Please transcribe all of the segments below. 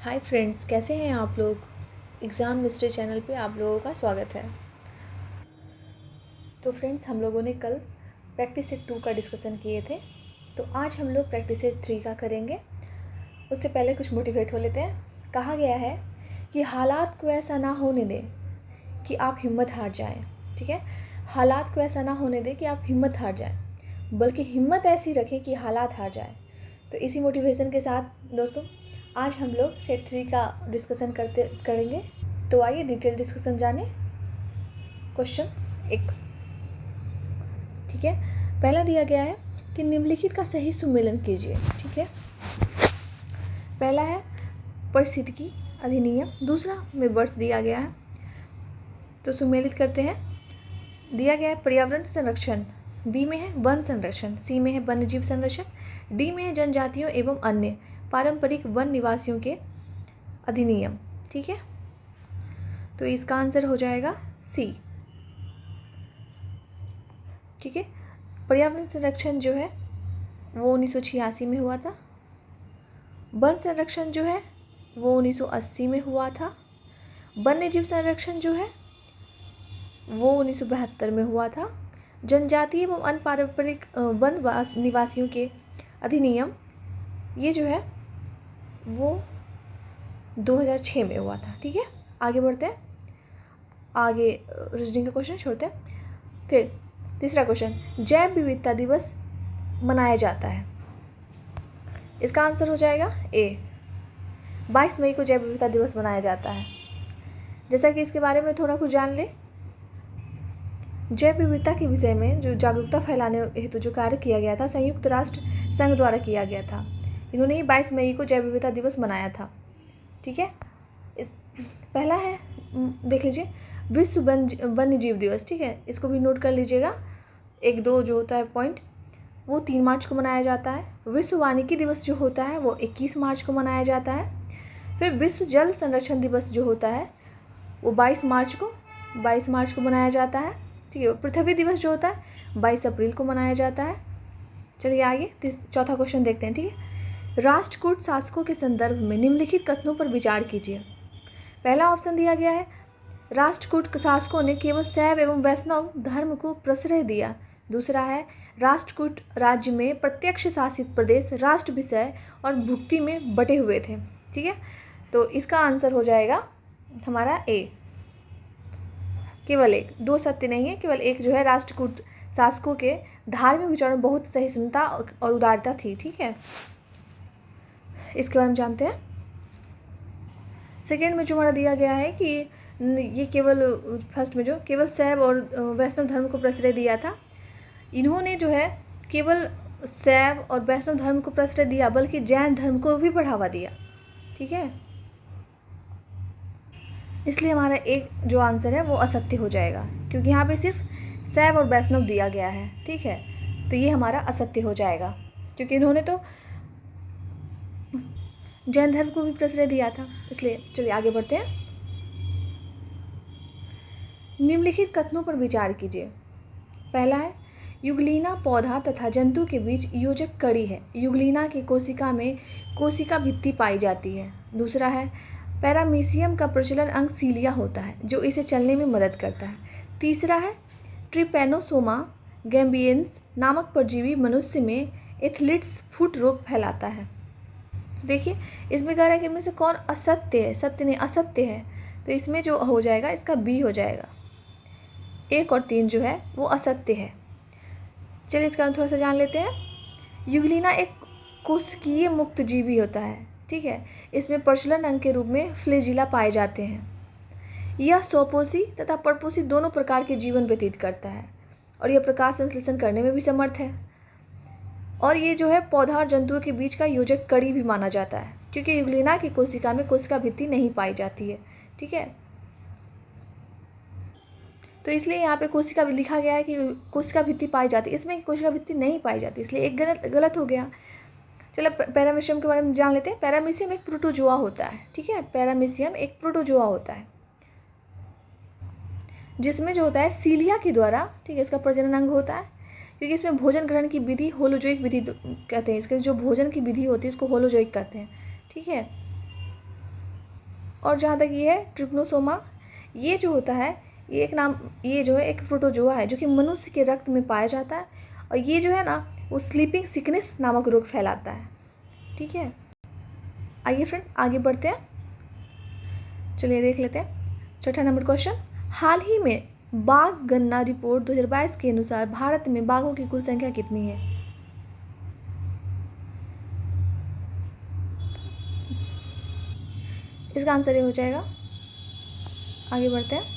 Hi friends, कैसे हैं आप लोग। एग्ज़ाम मिस्ट्री चैनल पे आप लोगों का स्वागत है। तो फ्रेंड्स, हम लोगों ने कल प्रैक्टिस सेट 2 का डिस्कशन किए थे, तो आज हम लोग प्रैक्टिस सेट 3 का करेंगे। उससे पहले कुछ मोटिवेट हो लेते हैं। कहा गया है कि हालात को ऐसा ना होने दें कि आप हिम्मत हार जाएं। ठीक है, हालात को ऐसा ना होने दें कि आप हिम्मत हार जाएं, बल्कि हिम्मत ऐसी रखें कि हालात हार जाएं। तो इसी मोटिवेशन के साथ दोस्तों, आज हम लोग सेट 3 का डिस्कशन करेंगे। तो आइए डिटेल डिस्कशन जाने। क्वेश्चन 1, ठीक है। पहला दिया गया है कि निम्नलिखित का सही सुमेलन कीजिए। ठीक है, पहला है पारिस्थितिकी अधिनियम, दूसरा में वर्ष दिया गया है, तो सुमेलित करते हैं। दिया गया है पर्यावरण संरक्षण, बी में है वन संरक्षण, सी में है वन्यजीव संरक्षण, डी में है जनजातियों एवं अन्य पारंपरिक वन निवासियों के अधिनियम। ठीक है, तो इसका आंसर हो जाएगा सी। ठीक है, पर्यावरण संरक्षण जो है वो 1986 में हुआ था। वन संरक्षण जो है वो 1980 में हुआ था। वन्यजीव संरक्षण जो है वो 1972 में हुआ था। जनजातीय एवं अन्य पारंपरिक वन निवासियों के अधिनियम ये जो है वो 2006 में हुआ था। ठीक है, आगे बढ़ते हैं। आगे रीजनिंग का क्वेश्चन छोड़ते हैं। फिर तीसरा क्वेश्चन, जैव विविधता दिवस मनाया जाता है। इसका आंसर हो जाएगा ए, 22 मई को जैव विविधता दिवस मनाया जाता है। जैसा कि इसके बारे में थोड़ा कुछ जान ले। जैव विविधता के विषय में जो जागरूकता फैलाने हेतु जो कार्य किया गया था, संयुक्त राष्ट्र संघ द्वारा किया गया था। इन्होंने ही 22 मई को जैव विविधता दिवस मनाया था। ठीक है, इस पहला है, देख लीजिए, विश्व वन्य जीव दिवस। ठीक है, इसको भी नोट कर लीजिएगा। 1-2 जो होता है पॉइंट, वो 3 मार्च को मनाया जाता है। विश्व वानिकी दिवस जो होता है वो 21 मार्च को मनाया जाता है। फिर विश्व जल संरक्षण दिवस जो होता है वो 22 मार्च को मनाया जाता है। ठीक है, पृथ्वी दिवस जो होता है 22 अप्रैल को मनाया जाता है। चलिए आगे चौथा क्वेश्चन देखते हैं। ठीक है, राष्ट्रकूट शासकों के संदर्भ में निम्नलिखित कथनों पर विचार कीजिए। पहला ऑप्शन दिया गया है, राष्ट्रकूट शासकों ने केवल शैव एवं वैष्णव धर्म को प्रश्रय दिया। दूसरा है, राष्ट्रकूट राज्य में प्रत्यक्ष शासित प्रदेश राष्ट्र विषय और भुक्ति में बटे हुए थे। ठीक है, तो इसका आंसर हो जाएगा हमारा ए, केवल एक, 2 सत्य नहीं है, केवल एक जो है राष्ट्रकूट शासकों के धार्मिक विचारों में बहुत सहिष्णुता और उदारता थी। ठीक है, इसके बारे में जानते हैं। सेकेंड में जो हमारा दिया गया है कि ये केवल, फर्स्ट में जो केवल शैव और वैष्णव धर्म को प्रश्रय दिया था, इन्होंने जो है केवल शैव और वैष्णव धर्म को प्रश्रय दिया, बल्कि जैन धर्म को भी बढ़ावा दिया। ठीक है, इसलिए हमारा एक जो आंसर है वो असत्य हो जाएगा, क्योंकि यहाँ पे सिर्फ शैव और वैष्णव दिया गया है। ठीक है, तो ये हमारा असत्य हो जाएगा, क्योंकि इन्होंने तो जैन धर्म को भी प्रश्रय दिया था, इसलिए। चलिए आगे बढ़ते हैं। निम्नलिखित कथनों पर विचार कीजिए। पहला है, युगलीना पौधा तथा जंतु के बीच योजक कड़ी है। युगलीना की कोशिका में कोशिका भित्ति पाई जाती है। दूसरा है, पैरामीशियम का प्रचलन अंग सीलिया होता है जो इसे चलने में मदद करता है। तीसरा है, ट्रिपेनोसोमा गैम्बियंस नामक परजीवी मनुष्य में एथलीट्स फुट रोग फैलाता है। देखिए, इसमें कह रहा है कि इनमें से कौन असत्य है, सत्य नहीं असत्य है, तो इसमें जो हो जाएगा इसका बी हो जाएगा। 1 और 3 जो है वो असत्य है। चलिए इसका थोड़ा सा जान लेते हैं। युगलीना एक कोशिकीय मुक्त जीवी होता है। ठीक है, इसमें प्रचलन अंग के रूप में फ्लैजिला पाए जाते हैं। यह स्वपोषी तथा परपोषी दोनों प्रकार के जीवन व्यतीत करता है और यह प्रकाश संश्लेषण करने में भी समर्थ है। और ये जो है पौधा और जंतुओं के बीच का योजक कड़ी भी माना जाता है, क्योंकि युगलीना की कोशिका में कोशिका भित्ति नहीं पाई जाती है। ठीक है, तो इसलिए यहाँ पे कोशिका लिखा गया है कि कोशिका भित्ति पाई जाती है, इसमें कोशिका भित्ति नहीं पाई जाती, इसलिए एक गलत हो गया। चलो पैरामीशियम के बारे में जान लेते हैं। पैरामीशियम एक प्रोटोजोआ होता है। ठीक है, पैरामीशियम एक प्रोटोजोआ होता है, जिसमें जो होता है सीलिया के द्वारा, ठीक है, इसका प्रजनन अंग होता है, क्योंकि इसमें भोजन ग्रहण की विधि होलोजोइक विधि कहते हैं। इसके जो भोजन की विधि होती है उसको होलोजोइक कहते हैं। ठीक है, और जहाँ तक ये है ट्रिप्नोसोमा, ये जो होता है ये एक नाम, ये जो है एक प्रोटोजोआ है जो कि मनुष्य के रक्त में पाया जाता है, और ये जो है ना वो स्लीपिंग सिकनेस नामक रोग फैलाता है। ठीक है, आइए फ्रेंड आगे बढ़ते हैं। चलिए देख लेते हैं छठा नंबर क्वेश्चन। हाल ही में बाघ गणना रिपोर्ट 2022 के अनुसार भारत में बाघों की कुल संख्या कितनी है? इसका आंसर ये हो जाएगा, आगे बढ़ते हैं।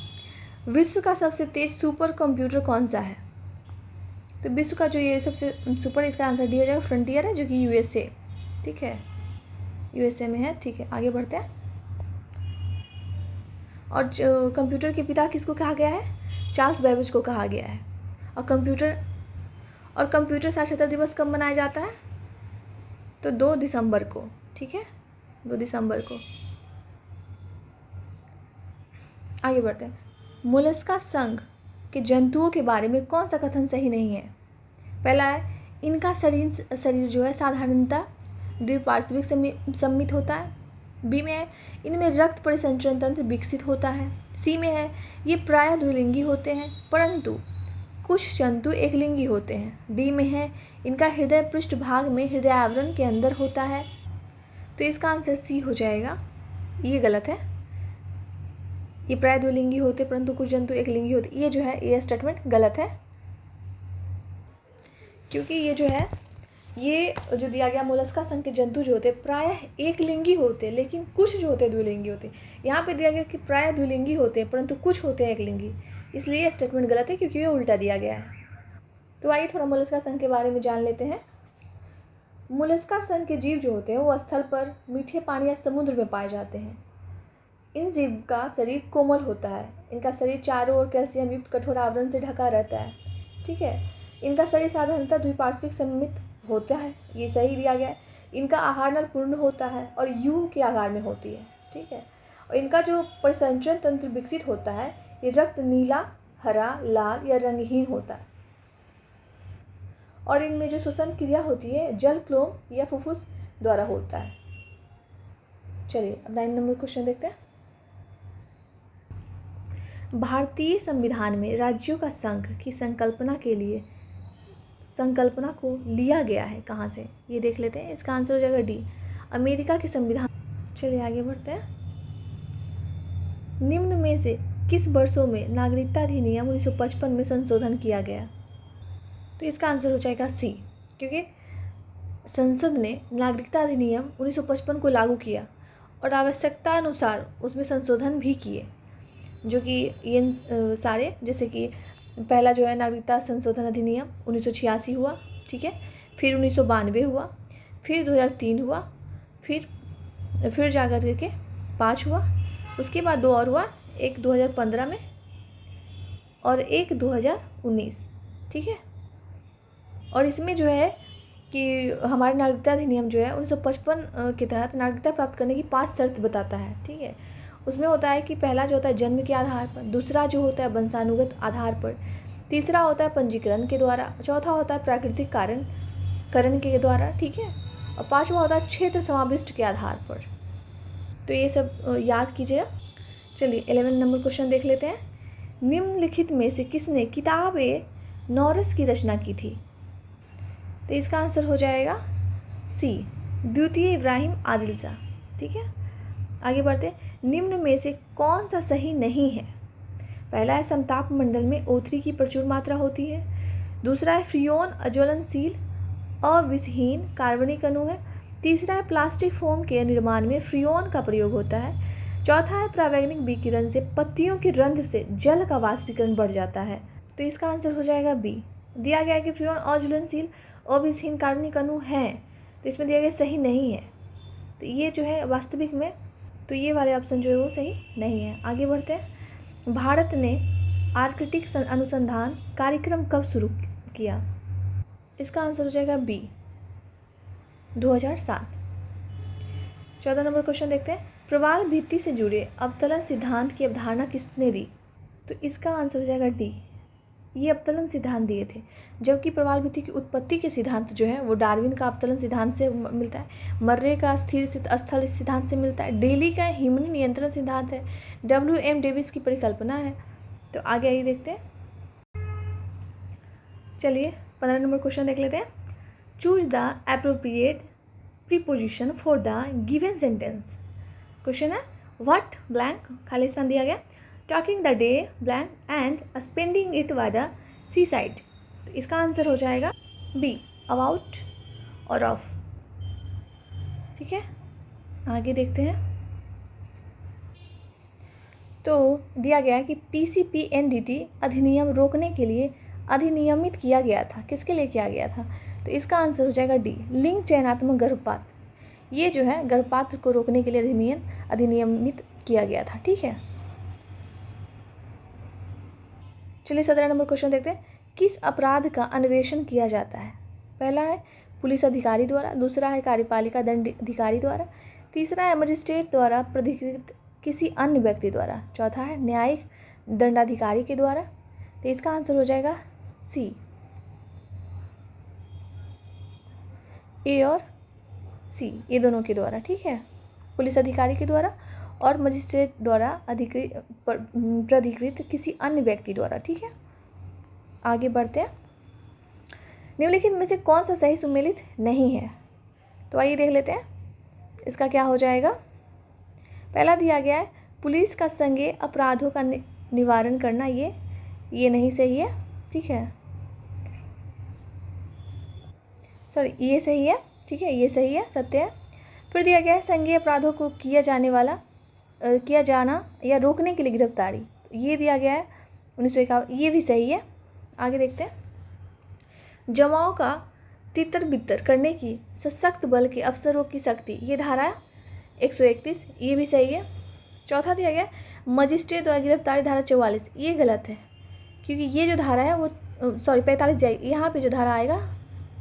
विश्व का सबसे तेज सुपर कंप्यूटर कौन सा है? तो विश्व का जो ये सबसे सुपर, इसका आंसर डी हो जाएगा फ्रंटियर है, जो कि यूएसए, ठीक है, यूएसए में है। ठीक है, आगे बढ़ते हैं। और जो कंप्यूटर के पिता किसको कहा गया है? चार्ल्स बेबेज को कहा गया है। और कंप्यूटर साक्षरता दिवस कब मनाया जाता है? तो 2 दिसंबर को। ठीक है, 2 दिसंबर को। आगे बढ़ते हैं। मोलस्का संघ के जंतुओं के बारे में कौन सा कथन सही नहीं है? पहला है, इनका शरीर जो है साधारणतः द्विपार्श्विक सममित होता है। बी में है, इनमें रक्त परिसंचरण तंत्र विकसित होता है। सी में है, ये प्रायः द्विलिंगी होते हैं परंतु कुछ जंतु एकलिंगी होते हैं। डी में है, इनका हृदय पृष्ठभाग में हृदय आवरण के अंदर होता है। तो इसका आंसर सी हो जाएगा, ये गलत है। ये प्रायः द्विलिंगी होते परंतु कुछ जंतु एकलिंगी होते, ये जो है ये स्टेटमेंट गलत है, क्योंकि ये जो है ये जो दिया गया मोलस्का संघ के जंतु जो होते प्रायः एकलिंगी होते लेकिन कुछ जो होते द्विलिंगी होते। यहाँ पे दिया गया कि प्रायः द्विलिंगी होते हैं परंतु कुछ होते हैं एकलिंगी, इसलिए ये स्टेटमेंट गलत है क्योंकि ये उल्टा दिया गया है। तो आइए थोड़ा मोलस्का संघ के बारे में जान लेते हैं। मोलस्का संघ के जीव जो होते हैं वो स्थल पर, मीठे पानी या समुद्र में पाए जाते हैं। इन जीव का शरीर कोमल होता है। इनका शरीर चारों ओर कैल्शियम युक्त कठोर आवरण से ढका रहता है। ठीक है, इनका शरीर साधारणतः द्विपार्श्विक सममित होता है, ये सही दिया गया है। इनका आहार नल पूर्ण होता है और यू के आकार में होती है। ठीक है, और इनका जो परिसंचरण तंत्र विकसित होता है ये रक्त नीला, हरा, लाल या रंगहीन होता है। और इनमें जो श्वसन क्रिया होती है जल, क्लोम या फुफ्फुस द्वारा होता है। चलिए अब 9 नंबर क्वेश्चन देखते हैं। भारतीय संविधान में राज्यों का संघ की संकल्पना को लिया गया है कहाँ से? ये देख लेते हैं। इसका आंसर हो जाएगा डी, अमेरिका के संविधान। चलिए आगे बढ़ते हैं। निम्न में से किस वर्षों में नागरिकता अधिनियम 1955 में संशोधन किया गया? तो इसका आंसर हो जाएगा सी, क्योंकि संसद ने नागरिकता अधिनियम 1955 को लागू किया और आवश्यकता अनुसार उसमें संशोधन भी किए, जो कि ये सारे, जैसे कि पहला जो है नागरिकता संशोधन अधिनियम 1986 हुआ। ठीक है, फिर 1992 हुआ, फिर 2003 हुआ, फिर जाकर करके 5 हुआ, उसके बाद 2 और हुआ, एक 2015 में और एक 2019। ठीक है, और इसमें जो है कि हमारे नागरिकता अधिनियम जो है 1955 के तहत नागरिकता प्राप्त करने की 5 शर्त बताता है। ठीक है, उसमें होता है कि पहला जो होता है जन्म के आधार पर, दूसरा जो होता है वंशानुगत आधार पर, तीसरा होता है पंजीकरण के द्वारा, चौथा होता है प्राकृतिक करण के द्वारा। ठीक है, और 5वां होता है क्षेत्र समाविष्ट के आधार पर। तो ये सब याद कीजिएगा। चलिए 11 नंबर क्वेश्चन देख लेते हैं। निम्नलिखित में से किसने किताब-ए-नौरस की रचना की थी? तो इसका आंसर हो जाएगा सी, द्वितीय इब्राहिम आदिल शाह। ठीक है, आगे बढ़ते। निम्न में से कौन सा सही नहीं है? पहला है समताप मंडल में O3 की प्रचुर मात्रा होती है। दूसरा है फ्रियोन अज्वलनशील अविषहीन कार्बनिक अणु है। तीसरा है प्लास्टिक फोम के निर्माण में फ्रियोन का प्रयोग होता है। चौथा है प्रावैग्निक विकिरण से पत्तियों की रंध्र से जल का वाष्पीकरण बढ़ जाता है। तो इसका आंसर हो जाएगा बी। दिया गया है कि फ्रियोन अज्वलनशील अविषहीन कार्बनिक अणु है, तो इसमें दिया गया सही नहीं है। तो ये जो है वास्तविक में, तो ये वाले ऑप्शन जो है वो सही नहीं है। आगे बढ़ते हैं। भारत ने आर्कटिक अनुसंधान कार्यक्रम कब शुरू किया? इसका आंसर हो जाएगा बी, 2007। 14 नंबर क्वेश्चन देखते हैं। प्रवाल भित्ति से जुड़े अवतलन सिद्धांत की अवधारणा किसने दी? तो इसका आंसर हो जाएगा डी, ये अवतरण सिद्धांत दिए थे, जबकि प्रवाल भित्ति की उत्पत्ति के सिद्धांत जो है वो डार्विन का अवतरण सिद्धांत से मिलता है, मर्रे का स्थिर स्थल सिद्धांत से मिलता है, डेली का हिमनी नियंत्रण सिद्धांत है, WM डेविस की परिकल्पना है। तो आगे आइए देखते हैं। चलिए 15 नंबर क्वेश्चन देख लेते हैं। Choose the appropriate preposition for the given sentence. Question है व्हाट ब्लैंक, खाली स्थान दिया गया, talking the day blank and spending it by the sea side. तो इसका आंसर हो जाएगा बी, अबाउट और ऑफ। ठीक है, आगे देखते हैं। तो दिया गया है कि PCPNDT अधिनियम रोकने के लिए अधिनियमित किया गया था। किसके लिए किया गया था? तो इसका आंसर हो जाएगा डी, लिंग चयनात्मक गर्भपात। ये जो है गर्भपात को रोकने के लिए अधिनियमित किया गया था। ठीक है, चलिए 17 नंबर क्वेश्चन देखते हैं। किस अपराध का अन्वेषण किया जाता है? पहला है पुलिस अधिकारी द्वारा, दूसरा है कार्यपालिका दंडाधिकारी द्वारा, तीसरा है मजिस्ट्रेट द्वारा प्राधिकृत किसी अन्य व्यक्ति द्वारा, चौथा है न्यायिक दंडाधिकारी के द्वारा। तो इसका आंसर हो जाएगा सी, ए और सी, ये दोनों के द्वारा। ठीक है, पुलिस अधिकारी के द्वारा और मजिस्ट्रेट द्वारा प्राधिकृत किसी अन्य व्यक्ति द्वारा। ठीक है, आगे बढ़ते हैं। निम्नलिखित में से कौन सा सही सुमेलित नहीं है? तो आइए देख लेते हैं इसका क्या हो जाएगा। पहला दिया गया है पुलिस का संज्ञेय अपराधों का निवारण करना, ये नहीं सही है। ठीक है, सॉरी, ये सही है। ठीक है, ये सही है, सत्य है। फिर दिया गया है संज्ञेय अपराधों को किया जाना या रोकने के लिए गिरफ्तारी, ये दिया गया है 1951, ये भी सही है। आगे देखते हैं। जमाओं का तितर बितर करने की सशक्त बल के अफसरों की शक्ति, ये धारा 131, ये भी सही है। चौथा दिया गया मजिस्ट्रेट द्वारा गिरफ्तारी, धारा 44, ये गलत है, क्योंकि ये जो धारा है वो 45 जाएगी, यहाँ पे जो धारा आएगा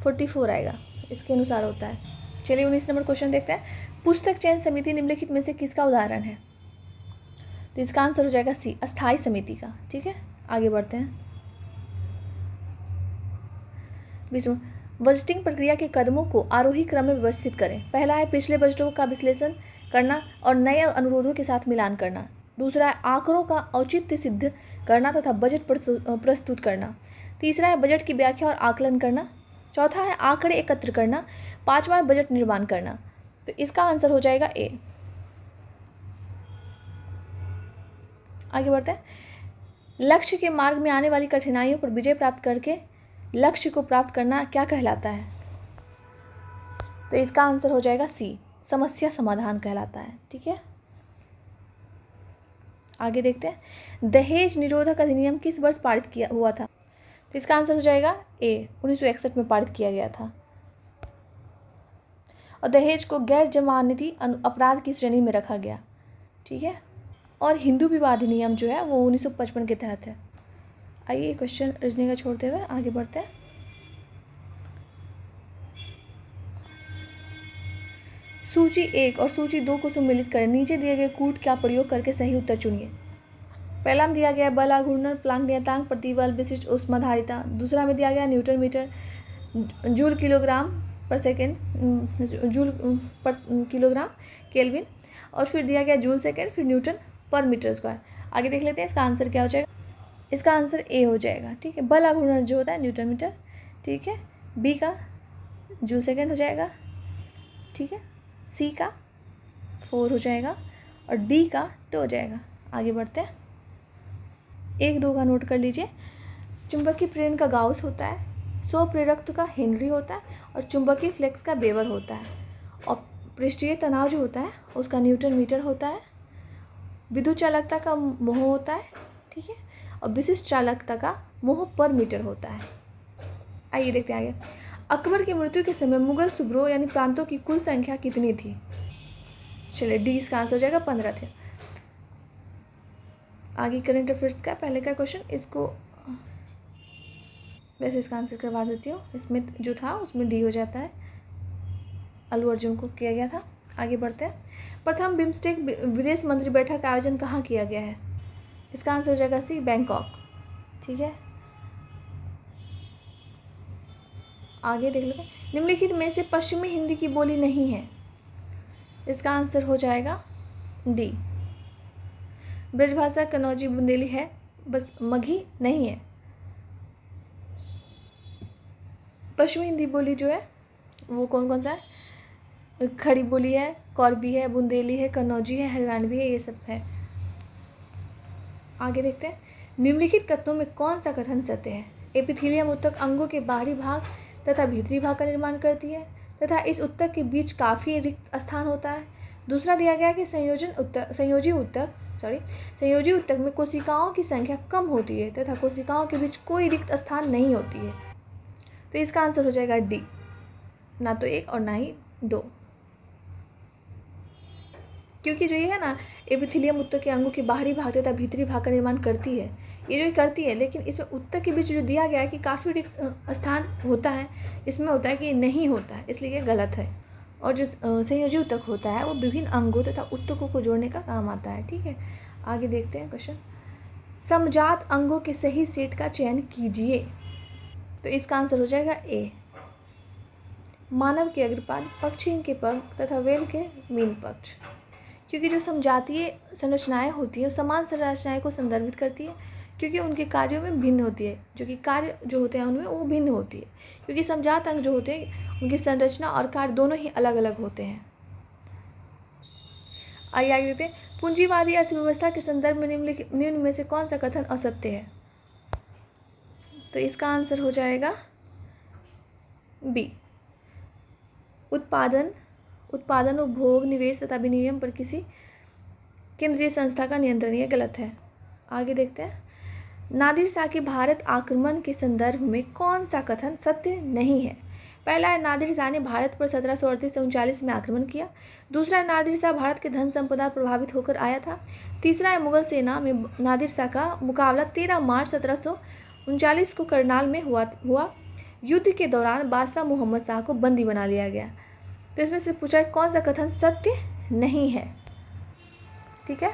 44 आएगा, इसके अनुसार होता है। चलिए 19 नंबर क्वेश्चन देखते हैं। पुस्तक चयन समिति निम्नलिखित में से किसका उदाहरण है? तो इसका आंसर हो जाएगा सी, अस्थायी समिति का। ठीक है, आगे बढ़ते हैं। 20वां, बजटिंग प्रक्रिया के कदमों को आरोही क्रम में व्यवस्थित करें। पहला है पिछले बजटों का विश्लेषण करना और नए अनुरोधों के साथ मिलान करना। दूसरा है आंकड़ों का औचित्य सिद्ध करना तथा बजट प्रस्तुत करना। तीसरा है बजट की व्याख्या और आकलन करना। चौथा है आंकड़े एकत्र करना। पांचवा है बजट निर्माण करना। तो इसका आंसर हो जाएगा ए। आगे बढ़ते हैं। लक्ष्य के मार्ग में आने वाली कठिनाइयों पर विजय प्राप्त करके लक्ष्य को प्राप्त करना क्या कहलाता है? तो इसका आंसर हो जाएगा सी, समस्या समाधान कहलाता है। ठीक है, आगे देखते हैं। दहेज निरोधक अधिनियम किस वर्ष पारित किया हुआ था? तो इसका आंसर हो जाएगा ए, 1961 में पारित किया गया था। और दहेज को गैर जमानती अपराध की श्रेणी में रखा गया। ठीक है, और हिंदू विवाह अधिनियम जो है वो 1955 के तहत है। आइए क्वेश्चन रजनी का छोड़ते हुए आगे बढ़ते हैं। सूची 1 और सूची 2 को सम्मिलित करें। नीचे दिए गए कूट का प्रयोग करके सही उत्तर चुनिए। पहला में दिया गया बल आघूर्ण, प्लांक नियतांक, प्रतिबल, विशिष्ट ऊष्माधारिता। दूसरा में दिया गया न्यूटन मीटर, जूल किलोग्राम पर सेकेंड, जूल पर किलोग्राम केल्विन, और फिर दिया गया जूल सेकेंड, फिर न्यूटन पर मीटर स्क्वायर। आगे देख लेते हैं इसका आंसर क्या हो जाएगा। इसका आंसर ए हो जाएगा। ठीक है, बल आघूर्ण जो होता है न्यूटन मीटर। ठीक है, बी का जूल सेकेंड हो जाएगा। ठीक है, सी का 4 हो जाएगा और डी का 2 हो जाएगा। आगे बढ़ते हैं। 1-2 का नोट कर लीजिए। चुंबकीय प्रेरण का गाउस होता है, स्वप्रेरकत्व का हेनरी होता है और चुंबकीय फ्लेक्स का वेबर होता है। और पृष्ठीय तनाव जो होता है उसका न्यूटन मीटर होता है। विद्युत चालकता का मोह होता है। ठीक है, और विशिष्ट चालकता का मोह पर मीटर होता है। आइए देखते हैं आगे। अकबर की मृत्यु के समय मुगल सूबों यानी प्रांतों की कुल संख्या कितनी थी? चलिए डी, इसका आंसर हो जाएगा 15 थे। आगे करंट अफेयर्स का पहले का क्वेश्चन, इसको वैसे इसका आंसर करवा देती हूँ। इसमें जो था उसमें डी हो जाता है, अल्लू अर्जुन को किया गया था। आगे बढ़ते हैं। प्रथम बिम्स्टेक विदेश मंत्री बैठक का आयोजन कहाँ किया गया है? इसका आंसर हो जाएगा सी, बैंकॉक। ठीक है, आगे देख लेते हैं, निम्नलिखित में से पश्चिमी हिंदी की बोली नहीं है। इसका आंसर हो जाएगा डी। ब्रजभाषा कन्नौजी बुंदेली है, बस मगही नहीं है। पश्चिमी हिंदी बोली जो है वो कौन कौन सा है? खड़ी बोली है, कौरबी है, बुंदेली है, कन्नौजी है, हरियाणवी है, ये सब है। आगे देखते हैं, निम्नलिखित कथनों में कौन सा कथन सत्य है? एपिथीलियम ऊतक अंगों के बाहरी भाग तथा भीतरी भाग का निर्माण करती है तथा इस ऊतक के बीच काफ़ी रिक्त स्थान होता है। दूसरा दिया गया कि संयोजी ऊतक में कोशिकाओं की संख्या कम होती है तथा कोशिकाओं के बीच कोई रिक्त स्थान नहीं होती है। तो इसका आंसर हो जाएगा डी, ना तो 1 और ना ही 2, क्योंकि जो ये है ना एपिथेलियम ऊतक के अंगों के बाहरी भाग तथा भीतरी भाग का निर्माण करती है, ये जो करती है, लेकिन इसमें ऊतक के बीच जो दिया गया है कि काफ़ी रिक्त स्थान होता है, इसमें होता है कि नहीं होता है, इसलिए ये गलत है। और जो संयोजी ऊतक होता है वो विभिन्न अंगों तथा ऊतकों को जोड़ने का काम आता है। ठीक है, आगे देखते हैं क्वेश्चन, समजात अंगों के सही सेट का चयन कीजिए। तो इसका आंसर हो जाएगा ए, मानव के अग्रपाद, पक्षी के पग तथा वेल के मीन पक्ष, क्योंकि जो समजातीय संरचनाएं होती हैं वो समान संरचनाएं को संदर्भित करती है, क्योंकि उनके कार्यों में भिन्न होती है, जो कि कार्य जो होते हैं उनमें वो भिन्न होती है, क्योंकि समजात अंग जो होते हैं उनकी संरचना और कार्य दोनों ही अलग अलग होते हैं। आइए आगे देखते हैं, पूंजीवादी अर्थव्यवस्था के संदर्भ में निम्न में से कौन सा कथन असत्य है? तो इसका आंसर हो जाएगा बी, उत्पादन, उपभोग, निवेश तथा विनिमय पर किसी केंद्रीय संस्था का नियंत्रण, ये गलत है। आगे देखते हैं, नादिर शाह के भारत आक्रमण के संदर्भ में कौन सा कथन सत्य नहीं है? पहला है, नादिर शाह ने भारत पर 1738 से 39 में आक्रमण किया। दूसरा है, नादिर शाह भारत के धन संपदा प्रभावित होकर आया था। तीसरा है, मुगल सेना में नादिर शाह का मुकाबला 13 मार्च 1739 को करनाल में हुआ। युद्ध के दौरान बादशाह मोहम्मद शाह को बंदी बना लिया गया। तो इसमें से पूछा है कौन सा कथन सत्य नहीं है। ठीक है,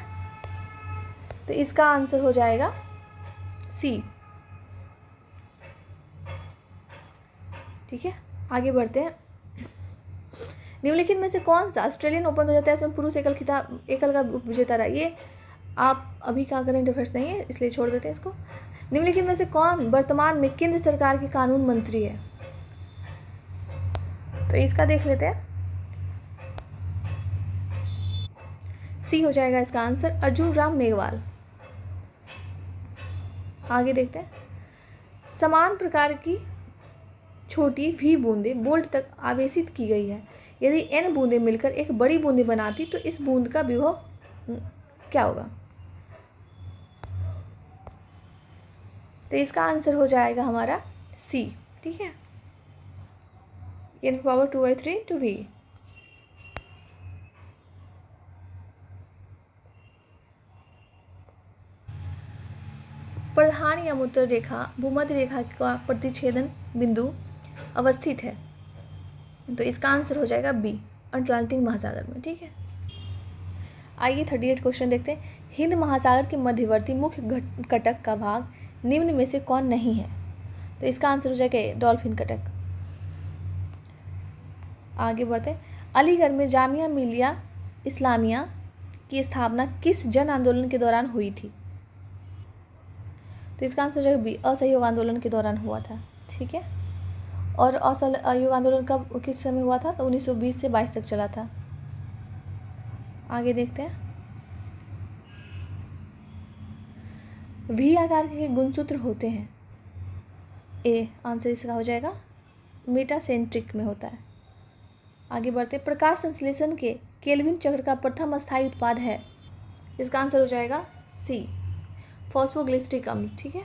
तो इसका आंसर हो जाएगा सी। ठीक है, आगे बढ़ते हैं, निम्नलिखित में से कौन सा ऑस्ट्रेलियन ओपन 2023 में पुरुष एकल का विजेता रहा? ये आप अभी का करंट अफेयर्स नहीं है, इसलिए छोड़ देते हैं इसको। निम्नलिखित में से कौन वर्तमान में केंद्र सरकार के कानून मंत्री है? तो इसका देख लेते हैं, सी हो जाएगा इसका आंसर, अर्जुन राम मेघवाल। आगे देखते हैं, समान प्रकार की छोटी v बूंदें बोल्ट तक आवेशित की गई है। यदि n बूंदें मिलकर एक बड़ी बूंदें बनाती तो इस बूंद का विभव क्या होगा? तो इसका आंसर हो जाएगा हमारा सी। ठीक है, n पावर 2/3 to v। प्रधान या उत्तर रेखा भूमध्य रेखा का प्रतिच्छेदन बिंदु अवस्थित है। तो इसका आंसर हो जाएगा बी, अटलांटिक महासागर में। ठीक है, आइए 38 क्वेश्चन देखते हैं, हिंद महासागर के मध्यवर्ती मुख्य कटक का भाग निम्न में से कौन नहीं है? तो इसका आंसर हो जाएगा डॉल्फिन कटक। आगे बढ़ते हैं, अलीगढ़ में जामिया मिलिया इस्लामिया की स्थापना किस जन आंदोलन के दौरान हुई थी? तो इसका आंसर हो जाएगा बी, असहयोग आंदोलन के दौरान हुआ था। ठीक है, और असहयोग आंदोलन कब किस समय हुआ था? तो 1920 से 22 तक चला था। आगे देखते हैं, वी आकार के गुणसूत्र होते हैं। ए आंसर इसका हो जाएगा मेटासेंट्रिक में होता है। आगे बढ़ते, प्रकाश संश्लेषण के केल्विन चक्र का प्रथम स्थायी उत्पाद है। इसका आंसर हो जाएगा सी, फॉस्फोग्लिसरिक अम्ल। ठीक है,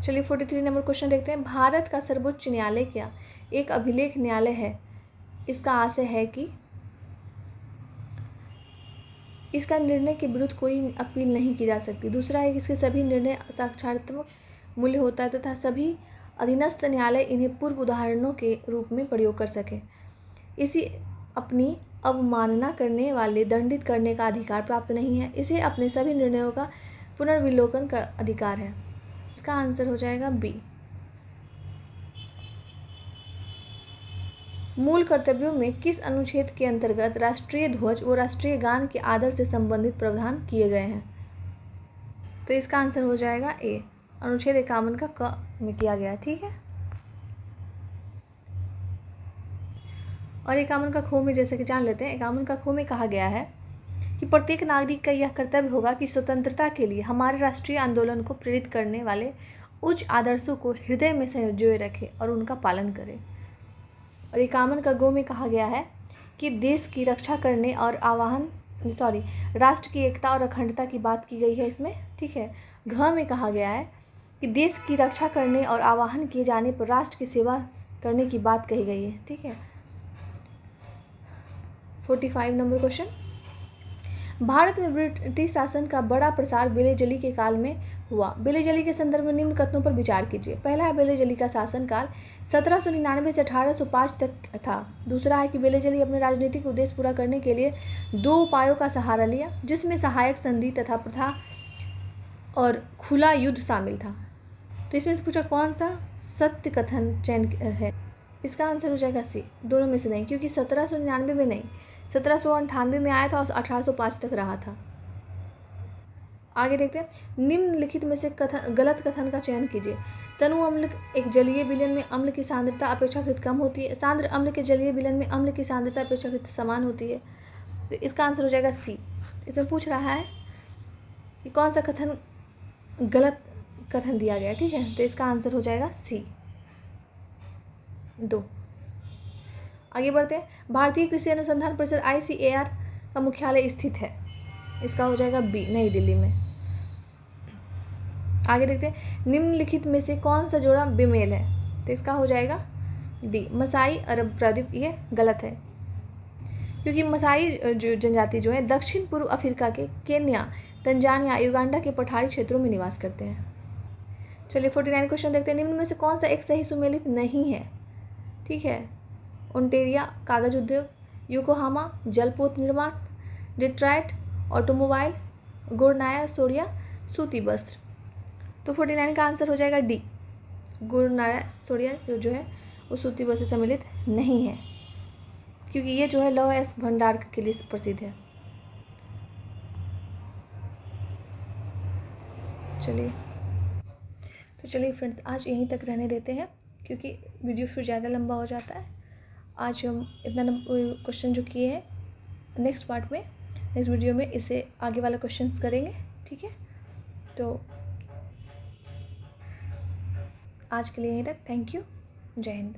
चलिए 43 नंबर क्वेश्चन देखते हैं, भारत का सर्वोच्च न्यायालय क्या एक अभिलेख न्यायालय है? इसका आशय है कि इसका निर्णय के विरुद्ध कोई अपील नहीं की जा सकती। दूसरा है कि इसके सभी निर्णय साक्षात्मक मूल्य होता है तथा सभी अधीनस्थ न्यायालय इन्हें पूर्व उदाहरणों के रूप में प्रयोग कर सके। इसी अपनी अवमानना करने वाले दंडित करने का अधिकार प्राप्त नहीं है। इसे अपने सभी निर्णयों का पुनर्विलोकन का अधिकार है। इसका आंसर हो जाएगा बी। मूल कर्तव्यों में किस अनुच्छेद के अंतर्गत राष्ट्रीय ध्वज व राष्ट्रीय गान के आदर से संबंधित प्रावधान किए गए हैं? तो इसका आंसर हो जाएगा ए, अनुच्छेद 51 का क में किया गया। ठीक है, और 51 का ख में जैसे कि जान लेते हैं, 51 का ख में कहा गया है कि प्रत्येक नागरिक का यह कर्तव्य होगा कि स्वतंत्रता के लिए हमारे राष्ट्रीय आंदोलन को प्रेरित करने वाले उच्च आदर्शों को हृदय में संजोए रखे और उनका पालन करे। और 51 का गो में कहा गया है कि देश की रक्षा करने और राष्ट्र की एकता और अखंडता की बात की गई है इसमें। ठीक है, घ में कहा गया है कि देश की रक्षा करने और आह्वान किए जाने पर राष्ट्र की सेवा करने की बात कही गई है। ठीक है, 45 नंबर क्वेश्चन, भारत में ब्रिटिश शासन का बड़ा प्रसार बेले-जली के काल में हुआ। बेले-जली के संदर्भ में निम्न कथनों पर विचार कीजिए। पहला है, बेले-जली का शासनकाल 1799 से 1805 तक था। दूसरा है कि बेले-जली अपने राजनीतिक उद्देश्य पूरा करने के लिए 2 उपायों का सहारा लिया, जिसमें सहायक संधि तथा प्रथा और खुला युद्ध शामिल था। तो इसमें से पूछा कौन सा सत्य कथन चयन है? इसका आंसर हो जाएगा सी, दोनों में से नहीं, क्योंकि 1799 में नहीं, 1798 में आया था और 1805 तक रहा था। आगे देखते हैं, निम्नलिखित में से गलत कथन का चयन कीजिए। तनु अम्ल एक जलीय विलयन में अम्ल की सांद्रता अपेक्षाकृत कम होती है, सांद्र अम्ल के जलीय विलयन में अम्ल की सांद्रता अपेक्षाकृत समान होती है। तो इसका आंसर हो जाएगा सी। इसमें पूछ रहा है कि कौन सा कथन गलत कथन दिया गया। ठीक है, तो इसका आंसर हो जाएगा सी, 2। आगे बढ़ते हैं, भारतीय कृषि अनुसंधान परिषद ICAR का मुख्यालय स्थित है। इसका हो जाएगा बी, नई दिल्ली में। आगे देखते हैं, निम्नलिखित में से कौन सा जोड़ा बेमेल है? तो इसका हो जाएगा डी, मसाई अरब प्रायद्वीप। ये गलत है, क्योंकि मसाई जो जनजाति जो है दक्षिण पूर्व अफ्रीका के केन्या, तंजानिया, युगांडा के पठारी क्षेत्रों में निवास करते हैं। चलिए 49 क्वेश्चन देखते हैं, निम्न में से कौन सा एक सही सुमेलित नहीं है? ठीक है, ओंटेरिया कागज उद्योग, योकोहामा जलपोत निर्माण, डिट्रॉइट ऑटोमोबाइल, गुरनाया सोरिया सूती वस्त्र। तो 49 का आंसर हो जाएगा डी, गुरनाया सोरिया जो है वो सूती वस्त्र से सम्मिलित नहीं है, क्योंकि ये जो है लौह एस भंडार के लिए प्रसिद्ध है। चलिए फ्रेंड्स, आज यहीं तक रहने देते हैं, क्योंकि वीडियो फिर ज़्यादा लंबा हो जाता है। आज हम इतना क्वेश्चन जो किए हैं, नेक्स्ट पार्ट में, नेक्स्ट वीडियो में इसे आगे वाला क्वेश्चंस करेंगे। ठीक है, तो आज के लिए यहीं तक। थैंक यू, जय हिंद।